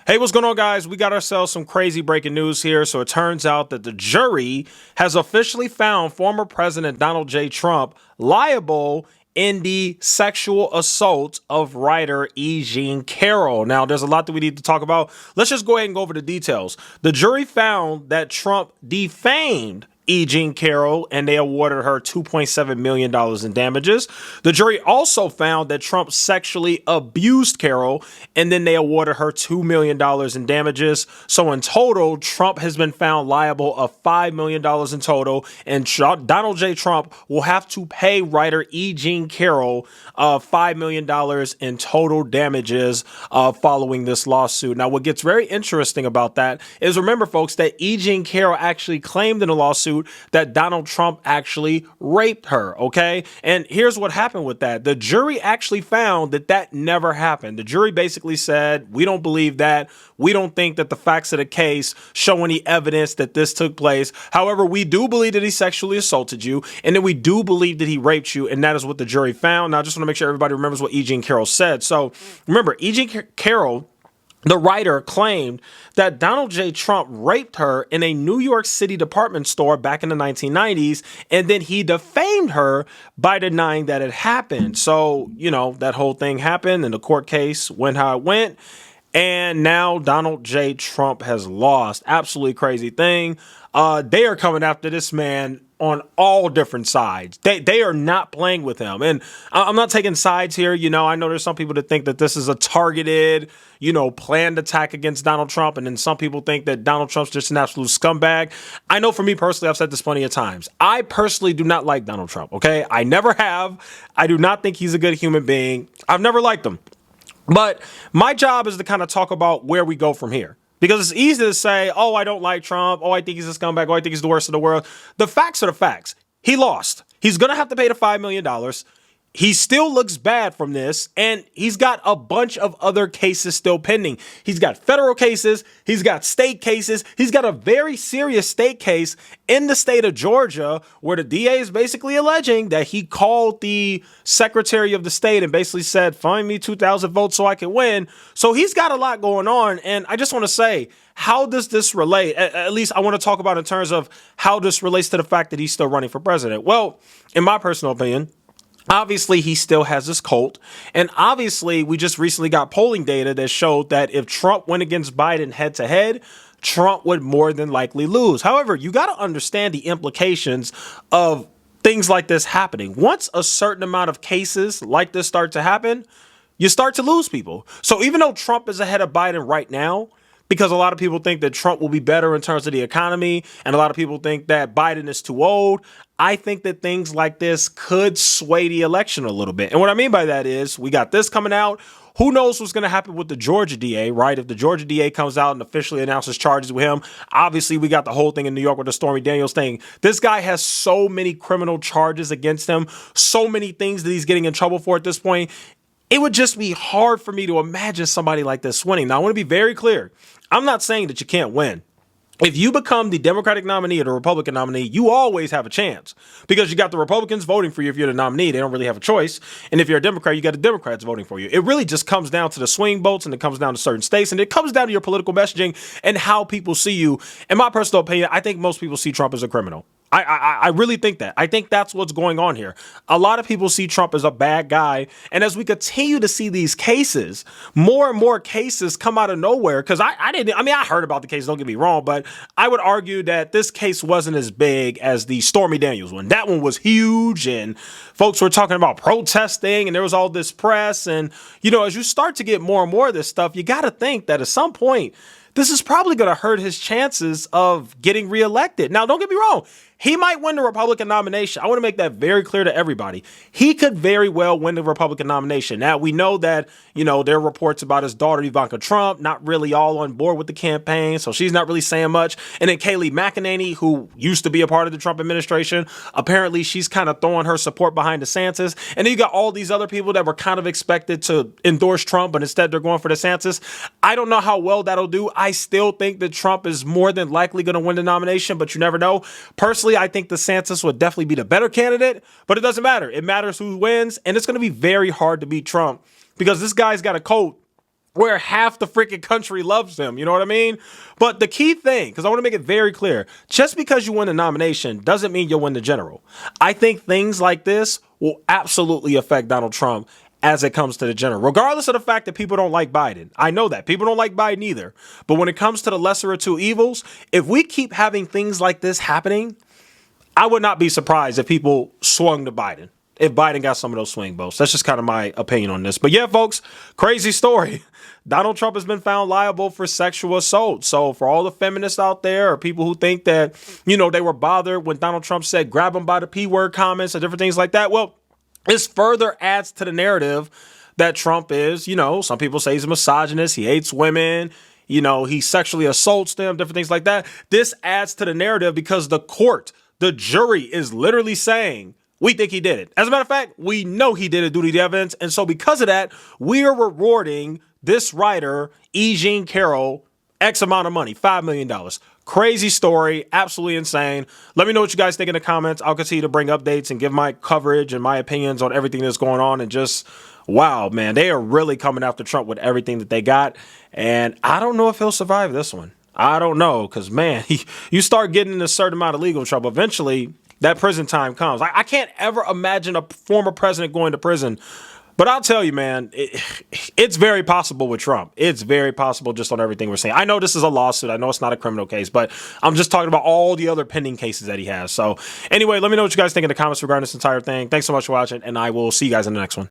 Hey, what's going on, guys? We got ourselves some crazy breaking news here. So it turns out that the jury has officially found former President Donald J. Trump liable in the sexual assault of writer E. Jean Carroll. Now, there's a lot that we need to talk about. Let's just go ahead and go over the details. The jury found that Trump defamed E. Jean Carroll, and they awarded her $2.7 million in damages. The jury also found that Trump sexually abused Carroll, and then they awarded her $2 million in damages. So in total, Trump has been found liable of $5 million in total, and Donald J. Trump will have to pay writer E. Jean Carroll $5 million in total damages following this lawsuit. Now, what gets very interesting about that is, remember, folks, that E. Jean Carroll actually claimed in the lawsuit that Donald Trump actually raped her, okay? And here's what happened with that. The jury actually found that that never happened. The jury basically said, we don't believe that. We don't think that the facts of the case show any evidence that this took place. However, we do believe that he sexually assaulted you, and then we do believe that he raped you, and that is what the jury found. Now, I just want to make sure everybody remembers what E. Jean Carroll said. So remember, E. Jean Carroll, the writer, claimed that Donald J. Trump raped her in a New York City department store back in the 1990s, and then he defamed her by denying that it happened. So, you know, that whole thing happened, and the court case went how it went, and now Donald J. Trump has lost. Absolutely crazy thing. They are coming after this man on all different sides. They are not playing with him. And I'm not taking sides here. You know, I know there's some people that think that this is a targeted, planned attack against Donald Trump. And then some people think that Donald Trump's just an absolute scumbag. I know for me personally, I've said this plenty of times. I personally do not like Donald Trump. Okay. I never have. I do not think he's a good human being. I've never liked him. But my job is to kind of talk about where we go from here. Because it's easy to say, oh, I don't like Trump. Oh, I think he's a scumbag. Oh, I think he's the worst in the world. The facts are the facts. He lost. He's going to have to pay the $5 million. He still looks bad from this, and he's got a bunch of other cases still pending. He's got federal cases. He's got state cases. He's got a very serious state case in the state of Georgia where the DA is basically alleging that he called the secretary of the state and basically said, find me 2,000 votes so I can win. So he's got a lot going on, and I just want to say, how does this relate? At least I want to talk about in terms of how this relates to the fact that he's still running for president. Well, in my personal opinion, obviously, he still has this cult. And obviously, we just recently got polling data that showed that if Trump went against Biden head to head, Trump would more than likely lose. However, you got to understand the implications of things like this happening. Once a certain amount of cases like this start to happen, you start to lose people. So even though Trump is ahead of Biden right now, because a lot of people think that Trump will be better in terms of the economy, and a lot of people think that Biden is too old, I think that things like this could sway the election a little bit. And what I mean by that is we got this coming out. Who knows what's going to happen with the Georgia DA, right? If the Georgia DA comes out and officially announces charges with him, obviously we got the whole thing in New York with the Stormy Daniels thing. This guy has so many criminal charges against him, so many things that he's getting in trouble for at this point. It would just be hard for me to imagine somebody like this winning. Now, I want to be very clear. I'm not saying that you can't win. If you become the Democratic nominee or the Republican nominee, you always have a chance because you got the Republicans voting for you. If you're the nominee, they don't really have a choice. And if you're a Democrat, you got the Democrats voting for you. It really just comes down to the swing votes, and it comes down to certain states, and it comes down to your political messaging and how people see you. In my personal opinion, I think most people see Trump as a criminal. I really think that. I think that's what's going on here. A lot of people see Trump as a bad guy. And as we continue to see these cases, more and more cases come out of nowhere. Because I heard about the case, don't get me wrong, but I would argue that this case wasn't as big as the Stormy Daniels one. That one was huge, and folks were talking about protesting, and there was all this press. And, as you start to get more and more of this stuff, you got to think that at some point, this is probably going to hurt his chances of getting reelected. Now, don't get me wrong. He might win the Republican nomination. I want to make that very clear to everybody. He could very well win the Republican nomination. Now, we know that, there are reports about his daughter, Ivanka Trump, not really all on board with the campaign, so she's not really saying much. And then Kayleigh McEnany, who used to be a part of the Trump administration, apparently she's kind of throwing her support behind DeSantis. And then you got all these other people that were kind of expected to endorse Trump, but instead they're going for DeSantis. I don't know how well that'll do. I still think that Trump is more than likely going to win the nomination, but you never know. Personally, I think DeSantis would definitely be the better candidate, but it doesn't matter. It matters who wins, and it's going to be very hard to beat Trump because this guy's got a cult where half the freaking country loves him. You know what I mean? But the key thing, because I want to make it very clear, just because you win the nomination doesn't mean you'll win the general. I think things like this will absolutely affect Donald Trump as it comes to the general, regardless of the fact that people don't like Biden. I know that. People don't like Biden either. But when it comes to the lesser of two evils, if we keep having things like this happening, I would not be surprised if people swung to Biden. If Biden got some of those swing votes. That's just kind of my opinion on this. But yeah, folks, crazy story. Donald Trump has been found liable for sexual assault. So for all the feminists out there or people who think that, you know, they were bothered when Donald Trump said grab him by the P word comments and different things like that. Well, this further adds to the narrative that Trump is, you know, some people say he's a misogynist. He hates women. You know, he sexually assaults them, different things like that. This adds to the narrative because the court, the jury is literally saying, we think he did it. As a matter of fact, we know he did it due to the evidence. And so because of that, we are rewarding this writer, E. Jean Carroll, X amount of money, $5 million. Crazy story. Absolutely insane. Let me know what you guys think in the comments. I'll continue to bring updates and give my coverage and my opinions on everything that's going on. And just, wow, man, they are really coming after Trump with everything that they got. And I don't know if he'll survive this one. I don't know. Because, man, you start getting in a certain amount of legal trouble. Eventually, that prison time comes. I can't ever imagine a former president going to prison. But I'll tell you, man, it's very possible with Trump. It's very possible just on everything we're saying. I know this is a lawsuit. I know it's not a criminal case, but I'm just talking about all the other pending cases that he has. So anyway, let me know what you guys think in the comments regarding this entire thing. Thanks so much for watching, and I will see you guys in the next one.